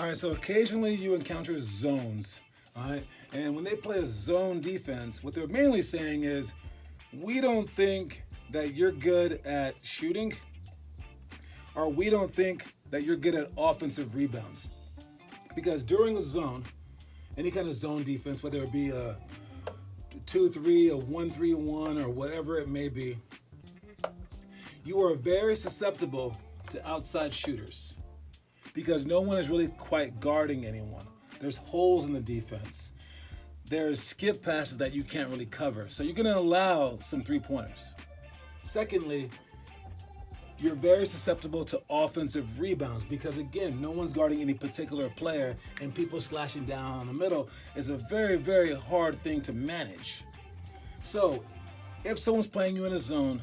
All right, so occasionally you encounter zones, all right? And when they play a zone defense, what they're mainly saying is, we don't think that you're good at shooting, or we don't think that you're good at offensive rebounds. Because during a zone, any kind of zone defense, whether it be a 2-3, a 1-3-1, or whatever it may be, you are very susceptible to outside shooters because no one is really quite guarding anyone. There's holes in the defense. There's skip passes that you can't really cover. So you're going to allow some three-pointers. Secondly, you're very susceptible to offensive rebounds because, again, no one's guarding any particular player, and people slashing down the middle is a very, very hard thing to manage. So if someone's playing you in a zone,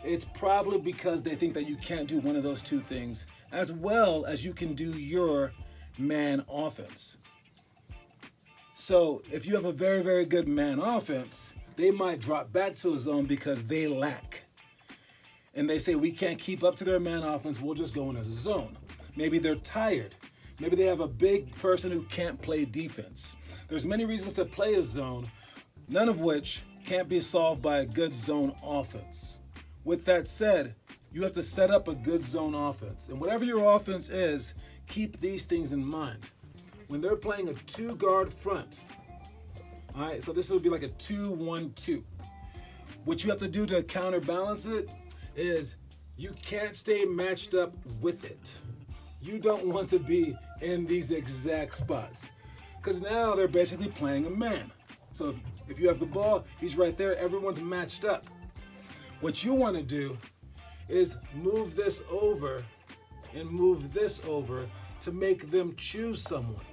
it's probably because they think that you can't do one of those two things as well as you can do your man offense. So if you have a very, very good man offense, they might drop back to a zone because they lack. And they say, we can't keep up to their man offense, we'll just go in a zone. Maybe they're tired. Maybe they have a big person who can't play defense. There's many reasons to play a zone, none of which can't be solved by a good zone offense. With that said, you have to set up a good zone offense. And whatever your offense is, keep these things in mind. When they're playing a two-guard front, all right, so this would be like a 2-1-2. What you have to do to counterbalance it is you can't stay matched up with it. You don't want to be in these exact spots because now they're basically playing a man. So if you have the ball, he's right there, everyone's matched up. What you want to do is move this over and move this over to make them choose someone.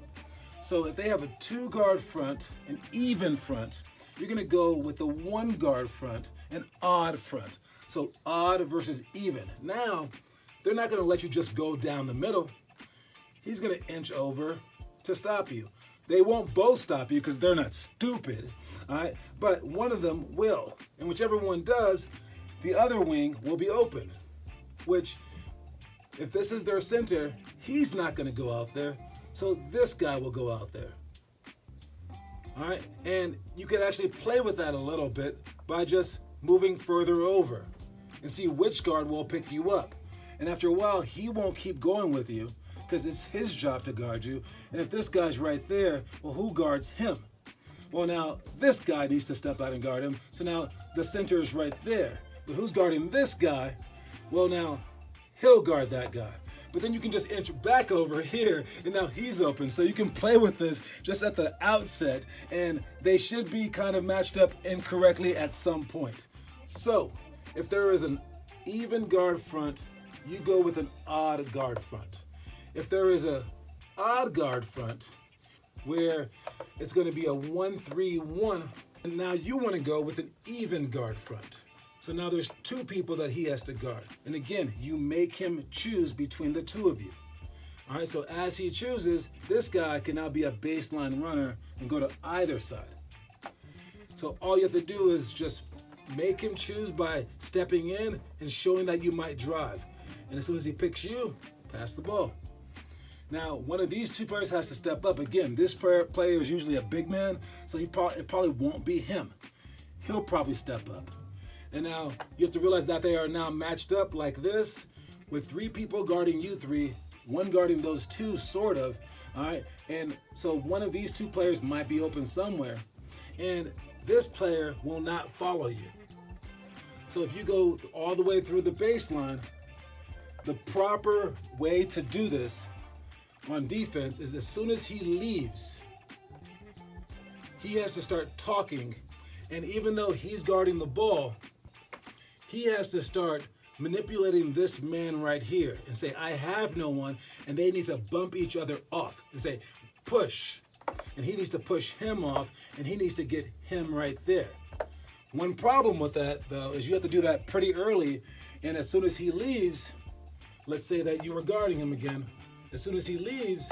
So if they have a two-guard front, an even front, you're going to go with the one-guard front, an odd front. So odd versus even. Now, they're not going to let you just go down the middle. He's going to inch over to stop you. They won't both stop you because they're not stupid, all right? But one of them will. And whichever one does, the other wing will be open, which if this is their center, he's not going to go out there. So this guy will go out there. All right? And you can actually play with that a little bit by just moving further over and see which guard will pick you up. And after a while, he won't keep going with you because it's his job to guard you. And if this guy's right there, well, who guards him? Well, now this guy needs to step out and guard him. So now the center is right there. But who's guarding this guy? Well, now he'll guard that guy. But then you can just inch back over here, and now he's open. So you can play with this just at the outset, and they should be kind of matched up incorrectly at some point. So if there is an even guard front, you go with an odd guard front. If there is an odd guard front, where it's going to be a 1-3-1, and now you want to go with an even guard front. So now there's two people that he has to guard. And again, you make him choose between the two of you. All right, so as he chooses, this guy can now be a baseline runner and go to either side. So all you have to do is just make him choose by stepping in and showing that you might drive. And as soon as he picks you, pass the ball. Now, one of these two players has to step up. Again, this player is usually a big man, so it probably won't be him. He'll probably step up. And now you have to realize that they are now matched up like this with three people guarding you three, one guarding those two, sort of. All right. And so one of these two players might be open somewhere, and this player will not follow you. So if you go all the way through the baseline, the proper way to do this on defense is as soon as he leaves, he has to start talking. And even though he's guarding the ball, he has to start manipulating this man right here and say, I have no one, and they need to bump each other off and say, push. And he needs to push him off, and he needs to get him right there. One problem with that, though, is you have to do that pretty early, and as soon as he leaves, let's say that you were guarding him again, as soon as he leaves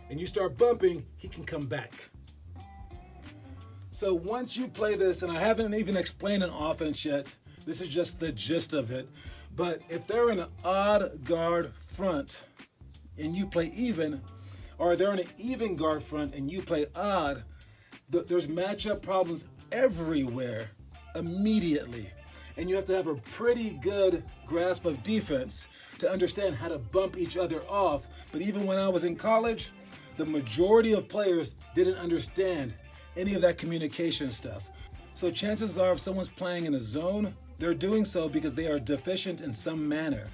and you start bumping, he can come back. So once you play this, and I haven't even explained an offense yet, this is just the gist of it. But if they're in an odd guard front and you play even, or they're on an even guard front and you play odd, there's matchup problems everywhere immediately. And you have to have a pretty good grasp of defense to understand how to bump each other off. But even when I was in college, the majority of players didn't understand any of that communication stuff. So chances are if someone's playing in a zone, they're doing so because they are deficient in some manner.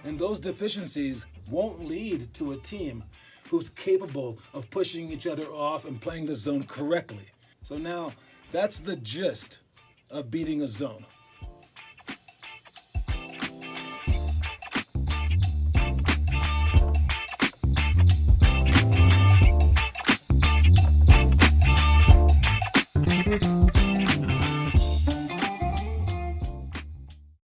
And those deficiencies won't lead to a team who's capable of pushing each other off and playing the zone correctly. So now that's the gist of beating a zone.